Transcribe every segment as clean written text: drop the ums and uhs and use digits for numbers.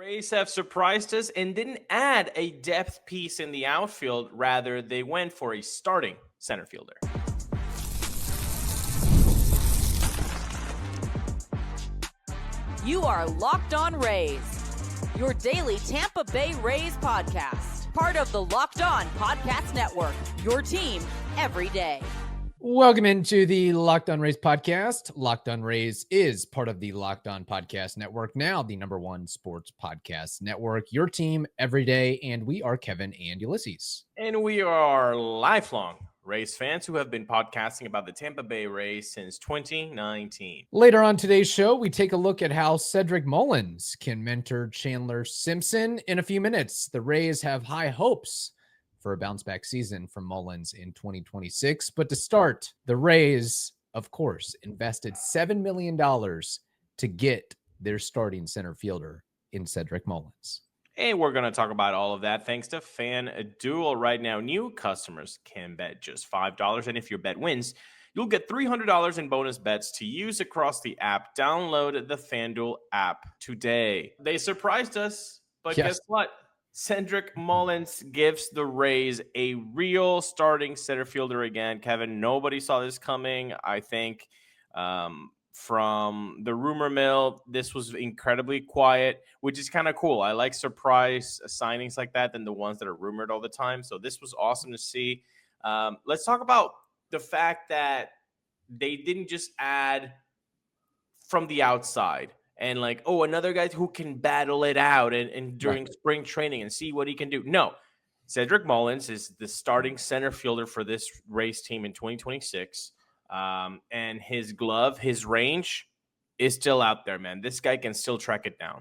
Rays have surprised us and didn't add a depth piece in the outfield. Rather, they went for a starting center fielder. You are Locked On Rays, your daily Tampa Bay Rays podcast. Part of the Locked On Podcast Network, your team every day. Welcome into the Locked On Rays podcast. Locked On Rays is part of the Locked On Podcast Network, now the #1 sports podcast network, your team every day. And we are Kevin and Ulises. And we are lifelong Rays fans who have been podcasting about the Tampa Bay Rays since 2019. Later on today's show, we take a look at how Cedric Mullins can mentor Chandler Simpson. In a few minutes, the Rays have high hopes for a bounce-back season from Mullins in 2026. But to start, the Rays, of course, invested $7 million to get their starting center fielder in Cedric Mullins. And we're going to talk about all of that thanks to FanDuel. Right now, new customers can bet just $5. And if your bet wins, you'll get $300 in bonus bets to use across the app. Download the FanDuel app today. They surprised us, but Guess what? Cedric Mullins gives the Rays a real starting center fielder again. Kevin, nobody saw this coming. I think from the rumor mill, this was incredibly quiet, which is kind of cool. I like surprise signings like that than the ones that are rumored all the time. So this was awesome to see. Let's talk about the fact that they didn't just add from the outside and like, oh, another guy who can battle it out and during spring training and see what he can do. No, Cedric Mullins is the starting center fielder for this Rays team in 2026. And his glove, his range is still out there, man. This guy can still track it down.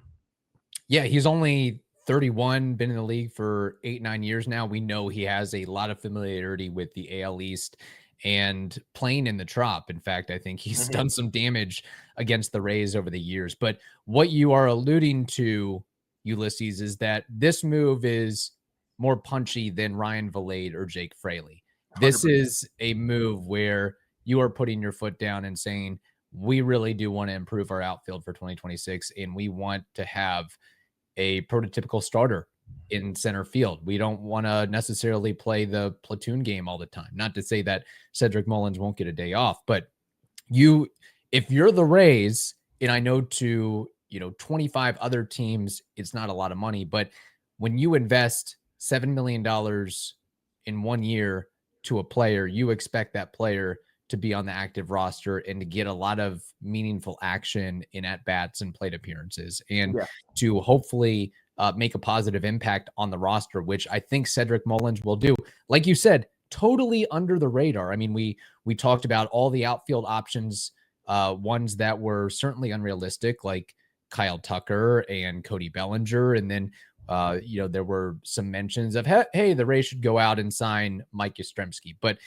Yeah, he's only 31, been in the league for 8-9 years now. We know he has a lot of familiarity with the AL East and playing in the Trop. In fact, I think he's done some damage against the Rays over the years. But what you are alluding to, Ulises, is that this move is more punchy than Ryan Vilade or Jake Fraley. 100%. This is a move where you are putting your foot down and saying, we really do want to improve our outfield for 2026, and we want to have a prototypical starter in center field. We don't want to necessarily play the platoon game all the time. Not to say that Cedric Mullins won't get a day off, but if you're the Rays, and I know to 25 other teams, it's not a lot of money, but when you invest $7 million in 1 year to a player, you expect that player to be on the active roster and to get a lot of meaningful action in at-bats and plate appearances, and to hopefully make a positive impact on the roster, which I think Cedric Mullins will do. Like you said, totally under the radar. I mean, we talked about all the outfield options, ones that were certainly unrealistic, like Kyle Tucker and Cody Bellinger. And then, there were some mentions of, hey, the Rays should go out and sign Mike Yastrzemski. But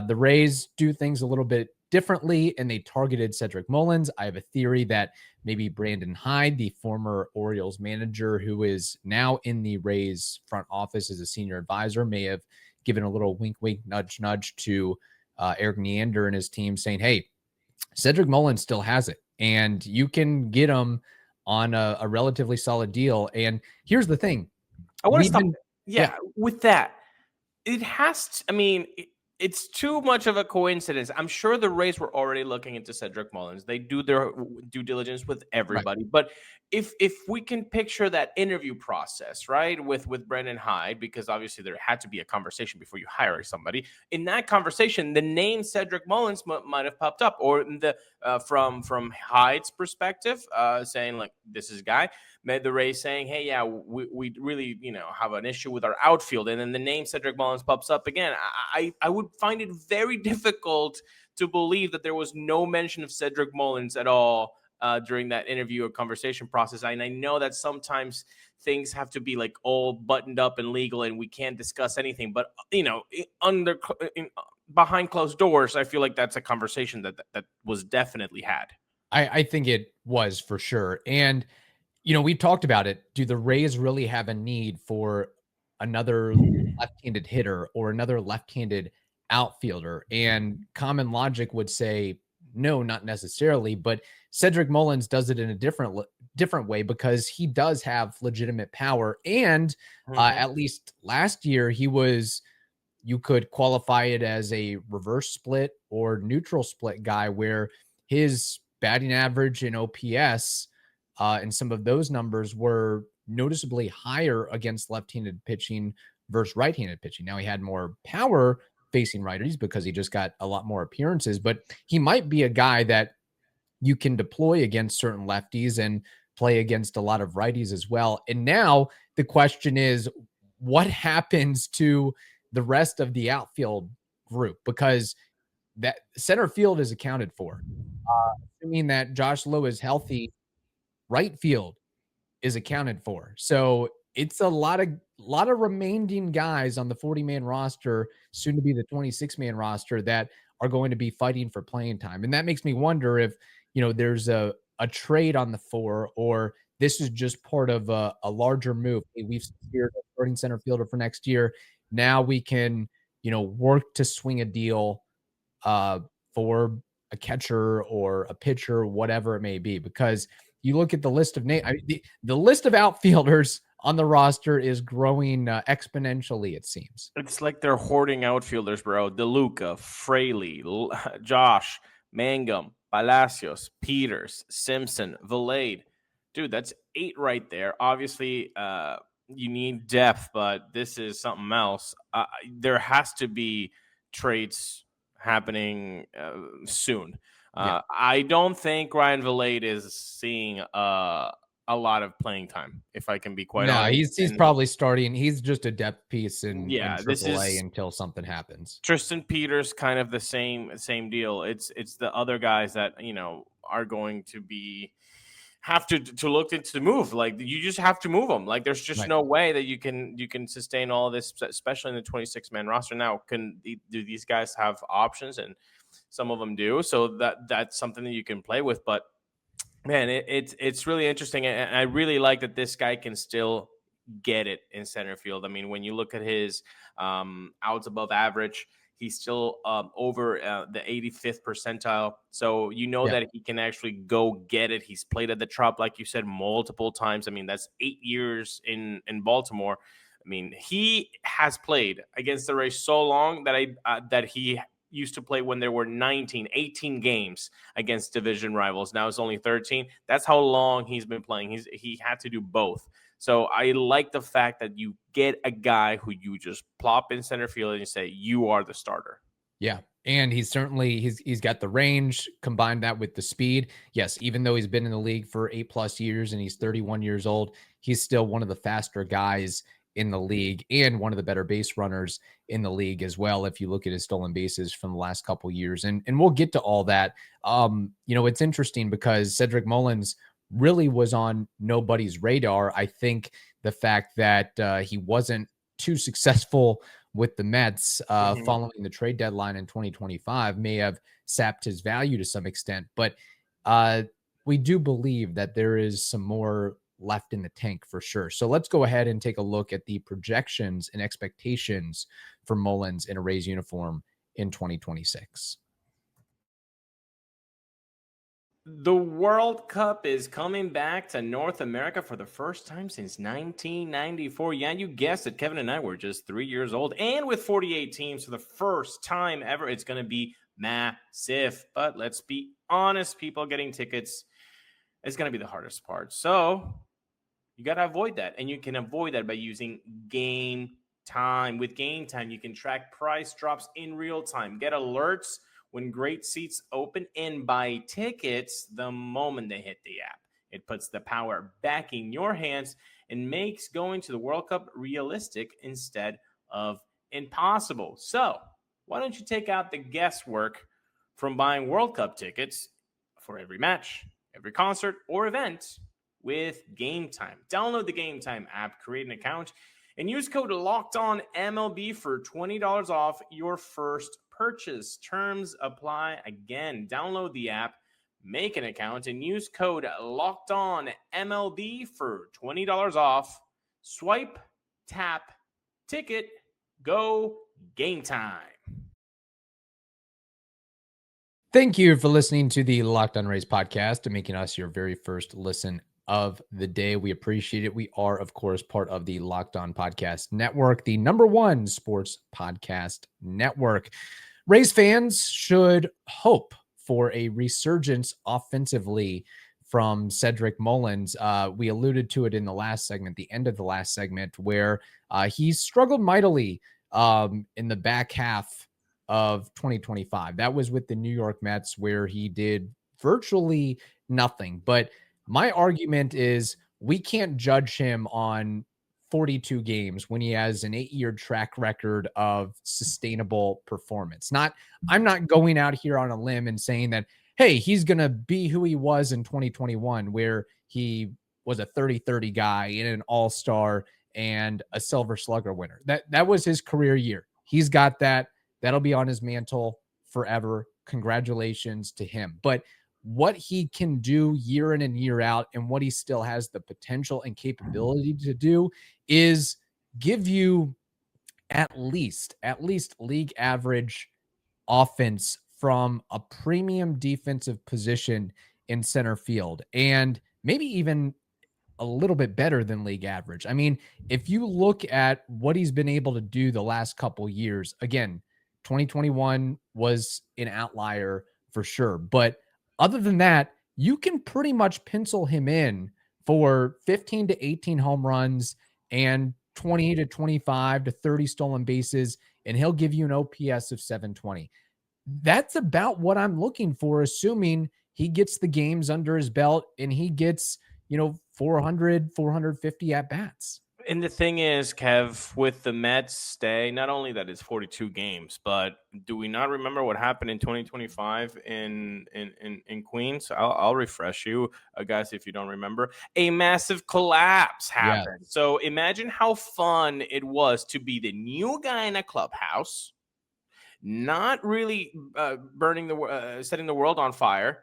the Rays do things a little bit differently, and they targeted Cedric Mullins. I have a theory that maybe Brandon Hyde, the former Orioles manager who is now in the Rays front office as a senior advisor, may have given a little wink, wink, nudge, nudge to Eric Neander and his team saying, hey, Cedric Mullins still has it, and you can get him on a relatively solid deal. And here's the thing. I want to stop. With that. It has to, it's too much of a coincidence. I'm sure the Rays were already looking into Cedric Mullins. They do their due diligence with everybody. Right. But if we can picture that interview process, right, with Brandon Hyde, because obviously there had to be a conversation before you hire somebody. In that conversation, the name Cedric Mullins might have popped up, or the from Hyde's perspective, saying like, this is a guy. The Rays saying, hey, yeah, we really, have an issue with our outfield. And then the name Cedric Mullins pops up again. I would find it very difficult to believe that there was no mention of Cedric Mullins at all during that interview or conversation process. And I know that sometimes things have to be like all buttoned up and legal and we can't discuss anything. But, behind closed doors, I feel like that's a conversation that was definitely had. I think it was for sure. And we talked about it. Do the Rays really have a need for another left-handed hitter or another left-handed outfielder? And common logic would say No, not necessarily, but Cedric Mullins does it in a different way because he does have legitimate power. And at least last year, you could qualify it as a reverse split or neutral split guy where his batting average and OPS and some of those numbers were noticeably higher against left-handed pitching versus right-handed pitching. Now he had more power facing righties because he just got a lot more appearances, but he might be a guy that you can deploy against certain lefties and play against a lot of righties as well. And now the question is, what happens to the rest of the outfield group? Because that center field is accounted for. Assuming that Josh Lowe is healthy, right field is accounted for. So it's a lot of remaining guys on the 40-man roster, soon to be the 26-man roster, that are going to be fighting for playing time. And that makes me wonder if, there's a trade on the 4, or this is just part of a larger move. Hey, we've secured a starting center fielder for next year. Now we can, work to swing a deal for a catcher or a pitcher, whatever it may be, because you look at the list of names, the list of outfielders on the roster is growing exponentially, it seems. It's like they're hoarding outfielders, bro. DeLuca, Fraley, Josh, Mangum, Palacios, Peters, Simpson, Vilade. Dude, that's 8 right there. Obviously, you need depth, but this is something else. There has to be trades happening soon. I don't think Ryan Vilade is seeing a lot of playing time, if I can be quite honest. He's probably starting. He's just a depth piece in this AAA is until something happens. Tristan Peters, kind of the same deal. It's the other guys that are going to have to look into the move. Like, you just have to move them. Like, there's just no way that you can sustain all of this, especially in the 26-man roster. Now, do these guys have options? And some of them do. So that's something that you can play with. But man, it's really interesting, and I really like that this guy can still get it in center field. I mean, when you look at his outs above average, he's still over the 85th percentile. So that he can actually go get it. He's played at the Trop, like you said, multiple times. I mean, that's 8 years in Baltimore. I mean, he has played against the Rays so long that he used to play when there were 18 games against division rivals. Now it's only 13. That's how long he's been playing. He had to do both. So I like the fact that you get a guy who you just plop in center field and you say, you are the starter. Yeah. And he's got the range, combine that with the speed. Yes, even though he's been in the league for 8+ years and he's 31 years old, he's still one of the faster guys in the league and one of the better base runners in the league as well, if you look at his stolen bases from the last couple of years. And we'll get to all that. It's interesting because Cedric Mullins really was on nobody's radar. I think the fact that he wasn't too successful with the Mets following the trade deadline in 2025 may have sapped his value to some extent. But we do believe that there is some more left in the tank for sure. So let's go ahead and take a look at the projections and expectations for Mullins in a Rays uniform in 2026. The World Cup is coming back to North America for the first time since 1994. Yeah, you guessed it. Kevin and I were just 3 years old. And with 48 teams for the first time ever, it's going to be massive. But let's be honest, people, getting tickets is going to be the hardest part. So you got to avoid that. And you can avoid that by using Game Time. With Game Time, you can track price drops in real time, get alerts when great seats open, and buy tickets the moment they hit the app. It puts the power back in your hands and makes going to the World Cup realistic instead of impossible. So why don't you take out the guesswork from buying World Cup tickets for every match, every concert, or event with Game Time? Download the Game Time app, create an account, and use code LOCKEDONMLB for $20 off your first purchase. Terms apply. Again, download the app, make an account, and use code LOCKEDONMLB for $20 off. Swipe, tap, ticket, go, Game Time. Thank you for listening to the Locked On Rays podcast and making us your very first listen of the day. We appreciate it. We are, of course, part of the Locked On Podcast Network, the #1 sports podcast network. Rays fans should hope for a resurgence offensively from Cedric Mullins. We alluded to it in the last segment, the end of the last segment, where he struggled mightily in the back half of 2025. That was with the New York Mets, where he did virtually nothing. But my argument is we can't judge him on 42 games when he has an 8-year track record of sustainable performance. I'm not going out here on a limb and saying that, hey, he's going to be who he was in 2021, where he was a 30-30 guy and an all-star and a Silver Slugger winner. That was his career year. He's got that. That'll be on his mantle forever. Congratulations to him. But what he can do year in and year out, and what he still has the potential and capability to do, is give you at least league average offense from a premium defensive position in center field, and maybe even a little bit better than league average. I mean, if you look at what he's been able to do the last couple years, again, 2021 was an outlier for sure. But other than that, you can pretty much pencil him in for 15 to 18 home runs and 20 to 25 to 30 stolen bases, and he'll give you an OPS of 720. That's about what I'm looking for, assuming he gets the games under his belt and he gets, 400, 450 at bats. And the thing is, Kev, with the Mets stay, not only that it's 42 games, but do we not remember what happened in 2025 in Queens? I'll refresh you, guys, if you don't remember. A massive collapse happened. Yes. So imagine how fun it was to be the new guy in a clubhouse, not really setting the world on fire.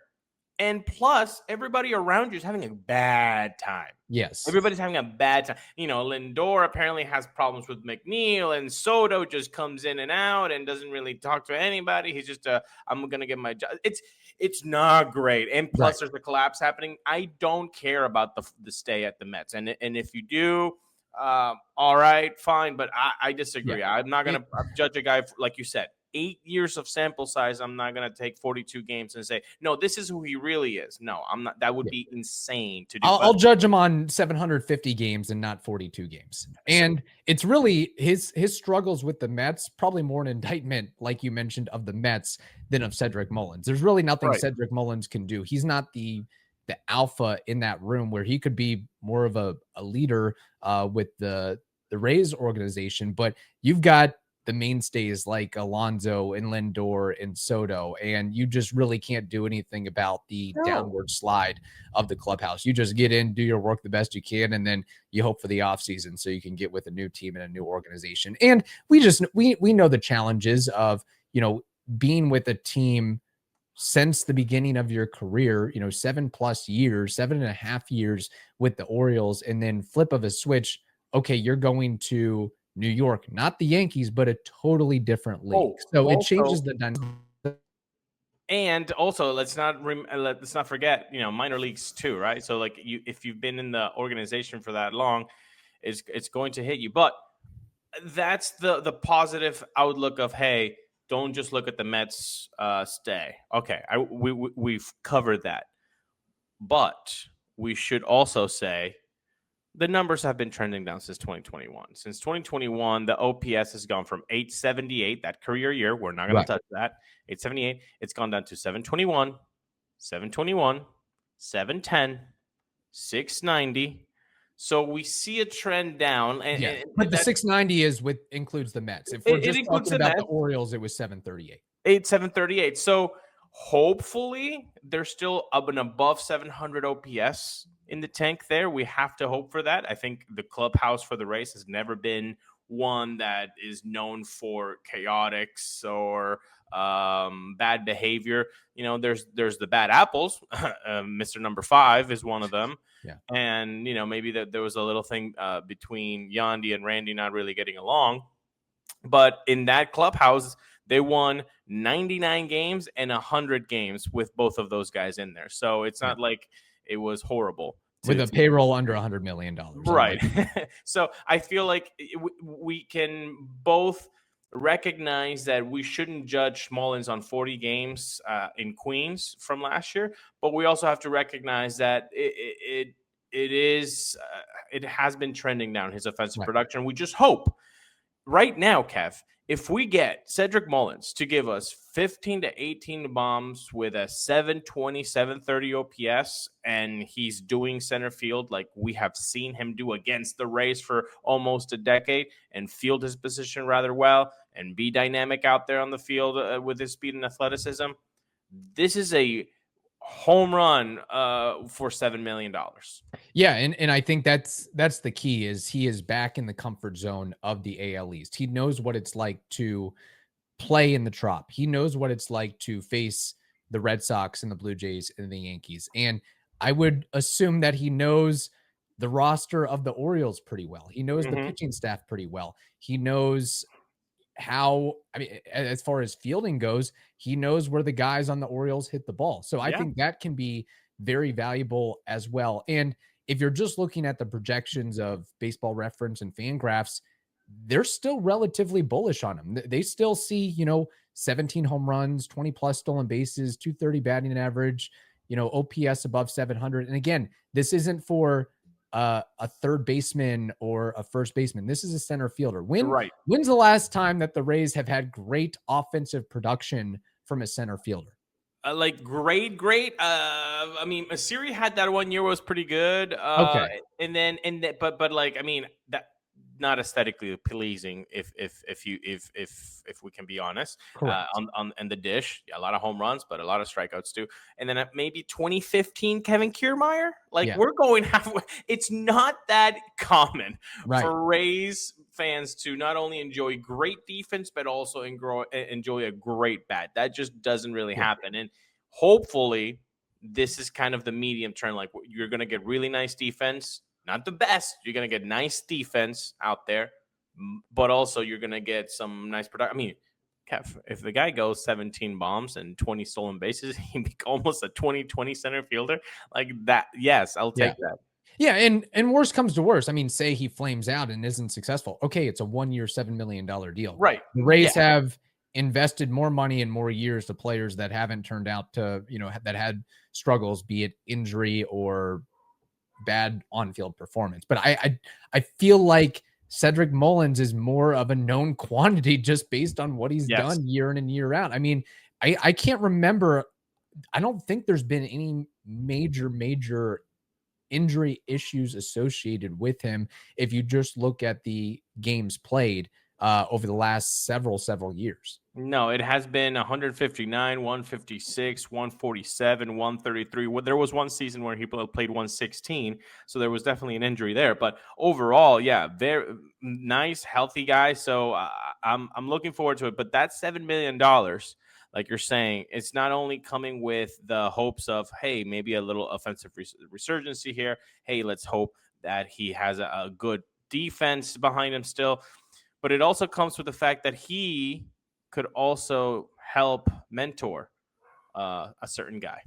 And plus, everybody around you is having a bad time. Yes. Everybody's having a bad time. Lindor apparently has problems with McNeil, and Soto just comes in and out and doesn't really talk to anybody. He's just, I'm going to get my job. It's not great. And plus, There's a collapse happening. I don't care about the stay at the Mets. And if you do, all right, fine. But I disagree. Yeah. I'm not going to judge a guy, like you said. 8 years of sample size. I'm not going to take 42 games and say, no, this is who he really is. No, I'm not. That would be insane to do. I'll judge him on 750 games and not 42 games. And it's really his struggles with the Mets, probably more an indictment, like you mentioned, of the Mets than of Cedric Mullins. There's really nothing Cedric Mullins can do. He's not the alpha in that room, where he could be more of a leader with the Rays organization. But you've got the mainstays like Alonso and Lindor and Soto, and you just really can't do anything about the downward slide of the clubhouse. You just get in, do your work the best you can, and then you hope for the offseason so you can get with a new team and a new organization. And we know the challenges of, being with a team since the beginning of your career, 7+ years, 7.5 years with the Orioles, and then flip of a switch. Okay, you're going to New York, not the Yankees, but a totally different league. So it changes the dynamic. And also, let's not forget, minor leagues too, right? So like if you've been in the organization for that long, it's going to hit you. But that's the positive outlook of, hey, don't just look at the Mets stay. Okay, we've covered that. But we should also say the numbers have been trending down since 2021. Since 2021, the OPS has gone from 878, that career year. We're not going to touch that. 878. It's gone down to 721, 721, 710, 690. So we see a trend down. But the 690 includes the Mets. If we're just talking about the Orioles, it was 738. 738. So hopefully they're still up and above 700 OPS in the tank there. We have to hope for that. I think the clubhouse for the Rays has never been one that is known for chaotics or bad behavior. There's the bad apples. Mr. Number 5 is one of them. Yeah. And, maybe there was a little thing between Yandy and Randy not really getting along. But in that clubhouse, They won 99 games and 100 games with both of those guys in there. So it's not like it was horrible. With a payroll under $100 million. Right. So I feel like we can both recognize that we shouldn't judge Mullins on 40 games in Queens from last year, but we also have to recognize that it has been trending down, his offensive production. We just hope right now, Kev, if we get Cedric Mullins to give us 15 to 18 bombs with a 720, 730 OPS, and he's doing center field like we have seen him do against the Rays for almost a decade, and field his position rather well, and be dynamic out there on the field with his speed and athleticism, this is a home run for $7 million. Yeah, and I think that's the key, is he is back in the comfort zone of the AL East. He knows what it's like to play in the Trop. He knows what it's like to face the Red Sox and the Blue Jays and the Yankees. And I would assume that he knows the roster of the Orioles pretty well. He knows the pitching staff pretty well. He knows how, I mean, as far as fielding goes, he knows where the guys on the Orioles hit the ball. So I think that can be very valuable as well. And if you're just looking at the projections of Baseball Reference and Fangraphs, they're still relatively bullish on him. They still see, 17 home runs, 20 plus stolen bases, 230 batting average, OPS above 700. And again, this isn't for a third baseman or a first baseman. This is a center fielder. When's the last time that the Rays have had great offensive production from a center fielder? Great. I mean, Asiri had that one year was pretty good. Okay. But I mean, that not aesthetically pleasing if we can be honest. On the dish, a lot of home runs, but a lot of strikeouts too. And then maybe 2015 Kevin Kiermaier, we're going halfway. It's not that common for Rays fans to not only enjoy great defense but also enjoy a great bat. That just doesn't really happen. And hopefully this is kind of the medium term. Like, you're going to get really nice defense. Not the best. You're going to get nice defense out there, but also you're going to get some nice production. I mean, Kev, if the guy goes 17 bombs and 20 stolen bases, he becomes almost a 20-20 center fielder like that. Yes, I'll take that. Yeah, and worst comes to worst. I mean, say he flames out and isn't successful. Okay, it's a 1-year, $7 million deal. Right. The Rays have invested more money and more years to players that haven't turned out to, that had struggles, be it injury or bad on-field performance. But I feel like Cedric Mullins is more of a known quantity just based on what he's done year in and year out. I mean, I can't remember. I don't think there's been any major injury issues associated with him if you just look at the games played over the last several years. No, it has been 159, 156, 147, 133. Well, there was one season where he played 116, so there was definitely an injury there. But overall, very nice, healthy guy. So I'm looking forward to it. But that $7 million, like you're saying, it's not only coming with the hopes of, hey, maybe a little offensive resurgency here. Hey, let's hope that he has a good defense behind him still. But it also comes with the fact that he could also help mentor a certain guy.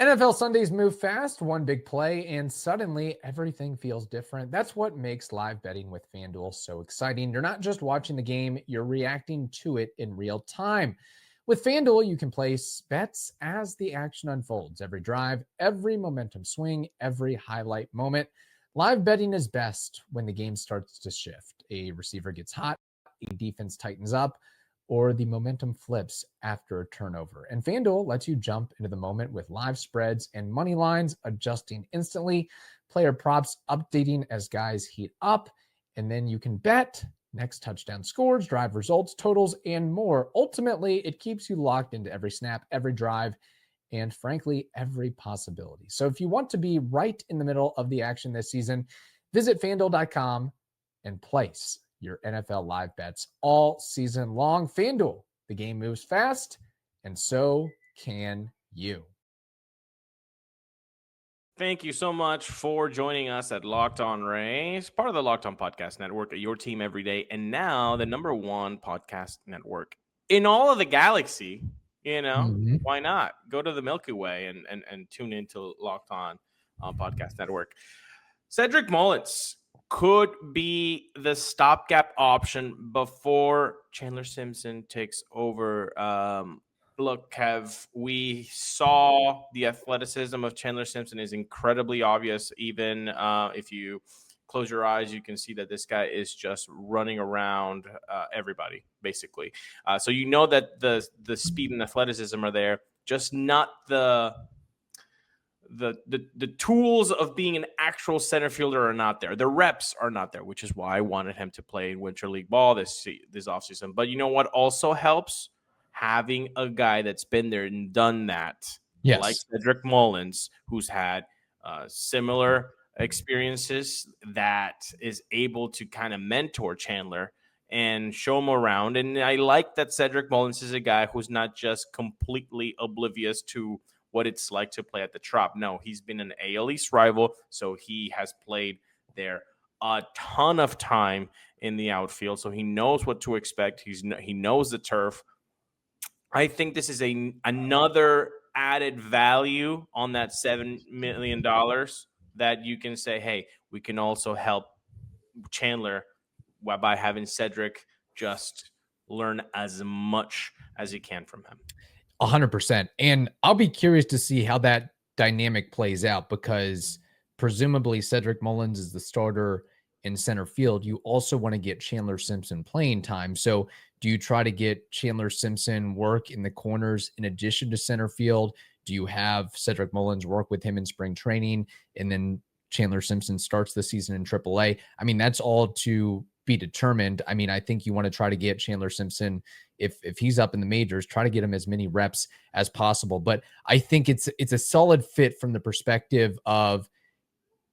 NFL Sundays move fast, one big play, and suddenly everything feels different. That's what makes live betting with FanDuel so exciting. You're not just watching the game, you're reacting to it in real time. With FanDuel, you can place bets as the action unfolds. Every drive, every momentum swing, every highlight moment. Live betting is best when the game starts to shift. A receiver gets hot, a defense tightens up, or the momentum flips after a turnover. And FanDuel lets you jump into the moment with live spreads and money lines adjusting instantly, player props updating as guys heat up, and then you can bet next touchdown scores, drive results, totals, and more. Ultimately, it keeps you locked into every snap, every drive, and frankly, every possibility. So if you want to be right in the middle of the action this season, visit FanDuel.com and place your NFL live bets all season long. FanDuel, the game moves fast, and so can you. Thank you so much for joining us at Locked On Rays, part of the Locked On Podcast Network, your team every day, and now the #1 podcast network in all of the galaxy. Why not? Go to the Milky Way and tune into Locked On Podcast Network. Cedric Mullins could be the stopgap option before Chandler Simpson takes over. Look, Kev, we saw the athleticism of Chandler Simpson is incredibly obvious. Even if you close your eyes, you can see that this guy is just running around everybody, basically. So you know that the speed and athleticism are there, just not the tools of being an actual center fielder are not there. The reps are not there, which is why I wanted him to play Winter League ball this offseason. But you know what also helps? Having a guy that's been there and done that, like Yes. Cedric Mullins, who's had similar experiences, that is able to kind of mentor Chandler and show him around. And I like that Cedric Mullins is a guy who's not just completely oblivious to what it's like to play at the Trop. No, he's been an AL East rival, so he has played there a ton of time in the outfield, so he knows what to expect. He knows the turf. I think this is another added value on that $7 million that you can say, hey, we can also help Chandler by having Cedric just learn as much as he can from him. 100%. And I'll be curious to see how that dynamic plays out, because presumably Cedric Mullins is the starter in center field. You also want to get Chandler Simpson playing time. So do you try to get Chandler Simpson work in the corners in addition to center field? Do you have Cedric Mullins work with him in spring training, and then Chandler Simpson starts the season in AAA? I mean, that's all to be determined. I mean, I think you want to try to get Chandler Simpson, if he's up in the majors, try to get him as many reps as possible. But I think it's a solid fit from the perspective of,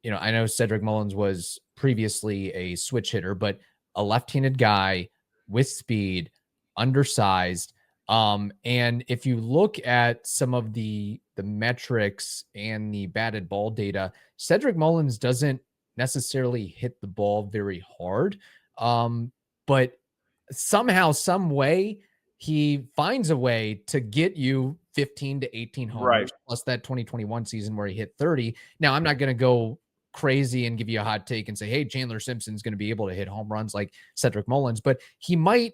I know Cedric Mullins was previously a switch hitter, but a left-handed guy with speed, undersized. And if you look at some of the metrics and the batted ball data, Cedric Mullins doesn't necessarily hit the ball very hard. But somehow, some way, he finds a way to get you 15 to 18 homers, Right. plus that 2021 season where he hit 30. Now, I'm not going to go crazy and give you a hot take and say, hey, Chandler Simpson's going to be able to hit home runs like Cedric Mullins, but he might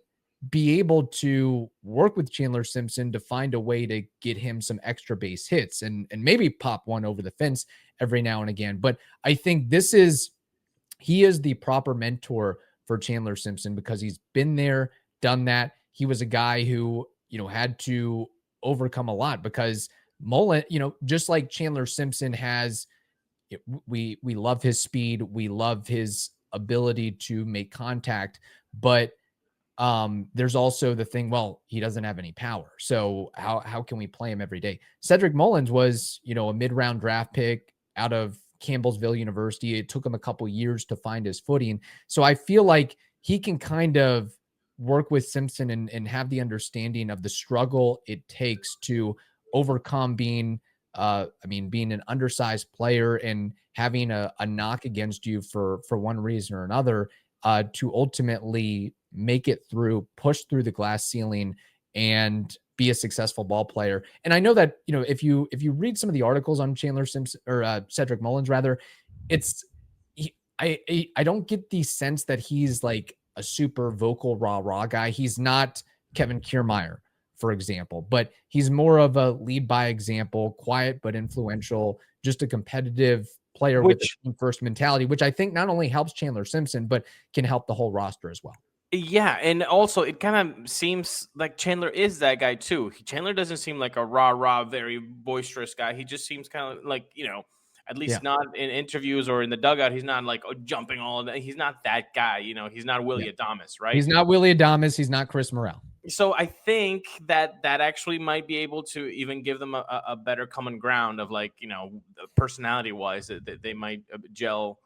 be able to work with Chandler Simpson to find a way to get him some extra base hits and maybe pop one over the fence every now and again. But I think he is the proper mentor for Chandler Simpson, because he's been there, done that. He was a guy who, had to overcome a lot, because Mullen, just like Chandler Simpson has, we love his speed, we love his ability to make contact, but there's also the thing, well, he doesn't have any power. So how can we play him every day? Cedric Mullins was, a mid-round draft pick out of Campbellsville University. It took him a couple years to find his footing. So I feel like he can kind of work with Simpson and have the understanding of the struggle it takes to overcome being an undersized player and having a knock against you for one reason or another, to ultimately make it through, push through the glass ceiling, and be a successful ball player. And I know that, if you read some of the articles on Chandler Simpson, or Cedric Mullins rather, I don't get the sense that he's like a super vocal rah guy. He's not Kevin Kiermaier, for example, but he's more of a lead by example, quiet but influential, just a competitive player with a team first mentality, which I think not only helps Chandler Simpson, but can help the whole roster as well. Yeah, and also it kind of seems like Chandler is that guy too. Chandler doesn't seem like a rah, very boisterous guy. He just seems kind of like, at least not in interviews or in the dugout. He's not like jumping all of that. He's not that guy. He's not Willie Adames, right? He's not Willie Adames. He's not Chris Morel. So I think that actually might be able to even give them a better common ground of, like, personality wise, that they might gel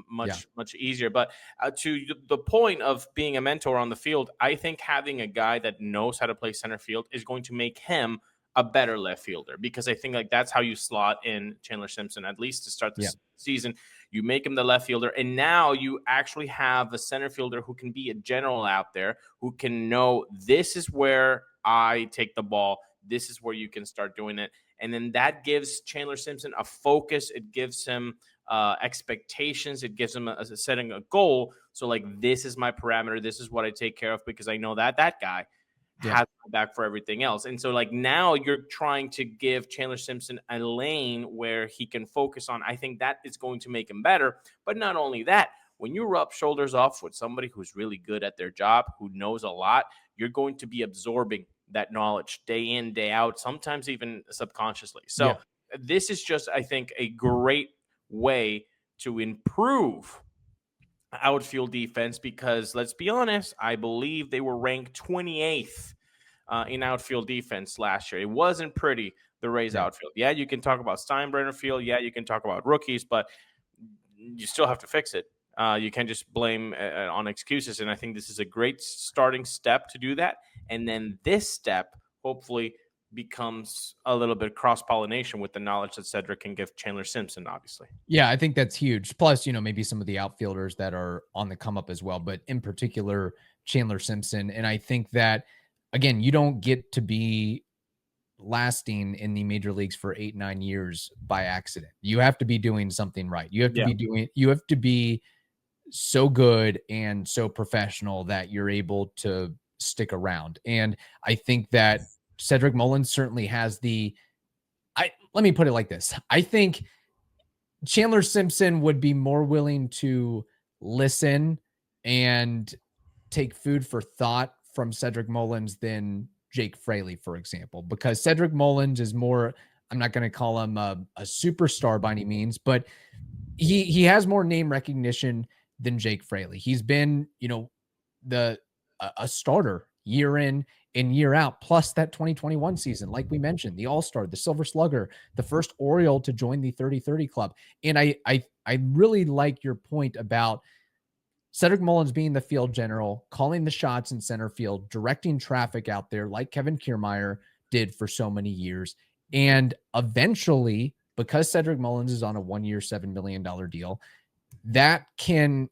much easier. But to the point of being a mentor on the field, I think having a guy that knows how to play center field is going to make him a better left fielder, because I think like that's how you slot in Chandler Simpson, at least to start the season. You make him the left fielder, and now you actually have a center fielder who can be a general out there, who can know this is where I take the ball. This is where you can start doing it. And then that gives Chandler Simpson a focus. It gives him expectations. It gives him setting a goal. So like, this is my parameter. This is what I take care of, because I know that that guy has my back for everything else. And so like, now you're trying to give Chandler Simpson a lane where he can focus on. I think that is going to make him better. But not only that, when you rub shoulders off with somebody who's really good at their job, who knows a lot, you're going to be absorbing that knowledge day in, day out, sometimes even subconsciously. So this is just, I think, a great way to improve outfield defense, because let's be honest, I believe they were ranked 28th in outfield defense last year. It wasn't pretty, the Rays outfield. Yeah, you can talk about Steinbrenner Field. Yeah, you can talk about rookies, but you still have to fix it. You can't just blame on excuses. And I think this is a great starting step to do that. And then this step hopefully becomes a little bit cross-pollination with the knowledge that Cedric can give Chandler Simpson, obviously. Yeah, I think that's huge. Plus, maybe some of the outfielders that are on the come up as well, but in particular, Chandler Simpson. And I think that, again, you don't get to be lasting in the major leagues for 8-9 years by accident. You have to be doing something right. You have to be so good and so professional that you're able to stick around. And I think that Cedric Mullins certainly has let me put it like this. I think Chandler Simpson would be more willing to listen and take food for thought from Cedric Mullins than Jake Fraley, for example, because Cedric Mullins is more, I'm not going to call him a superstar by any means, but he has more name recognition than Jake Fraley. He's been, a starter year in and year out, plus that 2021 season, like we mentioned, the All-Star, the Silver Slugger, the first Oriole to join the 30-30 club. And I really like your point about Cedric Mullins being the field general, calling the shots in center field, directing traffic out there like Kevin Kiermaier did for so many years. And eventually, because Cedric Mullins is on a 1-year, $7 million deal, that can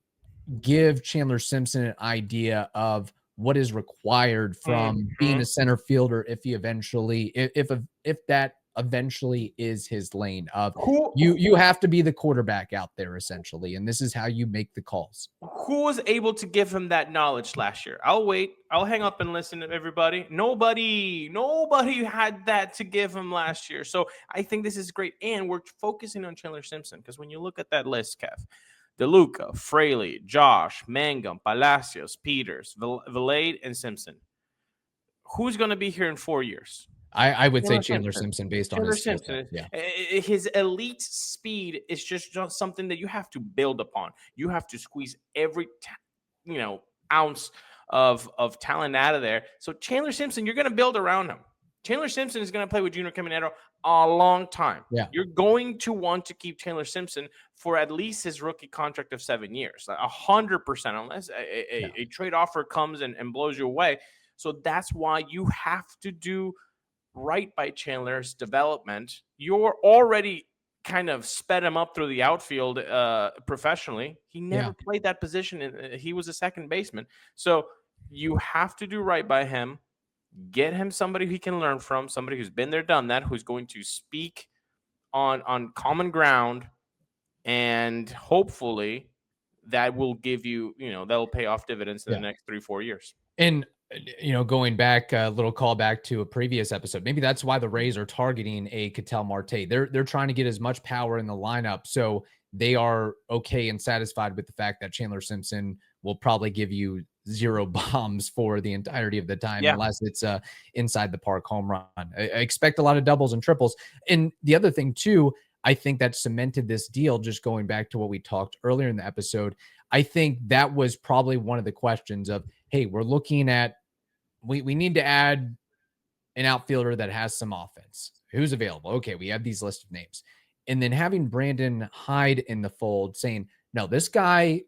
give Chandler Simpson an idea of what is required from being a center fielder if that eventually is his lane of you have to be the quarterback out there essentially, and this is how you make the calls. Who was able to give him that knowledge last year? I'll wait. I'll hang up and listen to everybody. Nobody had that to give him last year. So I think this is great, and we're focusing on Chandler Simpson because when you look at that list, Kev, DeLuca, Fraley, Josh, Mangum, Palacios, Peters, Vilade, and Simpson. Who's going to be here in 4 years? I would say Chandler Simpson based on his Simpson. His elite speed is just something that you have to build upon. You have to squeeze every ounce of talent out of there. So Chandler Simpson, you're going to build around him. Chandler Simpson is going to play with Junior Caminero a long time. Yeah. You're going to want to keep Chandler Simpson for at least his rookie contract of 7 years, 100%, unless a trade offer comes and blows you away. So that's why you have to do right by Chandler's development. You're already kind of sped him up through the outfield professionally. He never played that position. He was a second baseman. So you have to do right by him. Get him somebody he can learn from, somebody who's been there, done that, who's going to speak on common ground, and hopefully that will give you, that'll pay off dividends in the next 3-4 years. And going back, a little callback to a previous episode, maybe that's why the Rays are targeting a Ketel Marte. They're trying to get as much power in the lineup, so they are okay and satisfied with the fact that Chandler Simpson will probably give you 0 bombs for the entirety of the time, unless it's inside the park home run. I expect a lot of doubles and triples. And the other thing too, I think that cemented this deal, just going back to what we talked earlier in the episode, I think that was probably one of the questions of, hey, we're looking at, we need to add an outfielder that has some offense. Who's available? Okay, we have these list of names. And then having Brandon Hyde in the fold saying, no, this guy,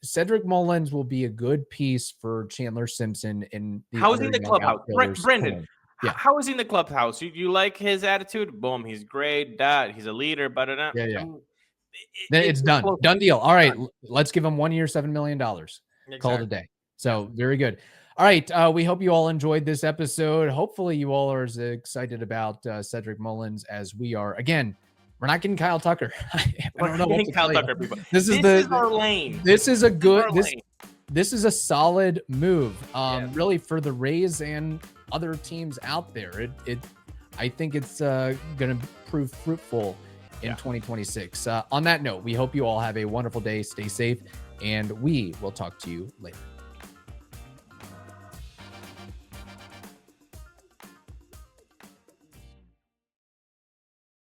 Cedric Mullins will be a good piece for Chandler Simpson. And housing the clubhouse. Brendan, Yeah. How is he in the clubhouse? You like his attitude? Boom, he's great. Dad, he's a leader. But Yeah. Then it's done. Done deal. All right. Let's give him 1 year, $7 million. Exactly. Call it a day. So very good. All right. We hope you all enjoyed this episode. Hopefully you all are as excited about Cedric Mullins as we are. Again, we're not getting Kyle Tucker. I don't know what to Kyle tell Tucker, you. people. This is our lane. This is a good. This is a solid move. Really for the Rays and other teams out there. I think it's going to prove fruitful in 2026. On that note, we hope you all have a wonderful day. Stay safe, and we will talk to you later.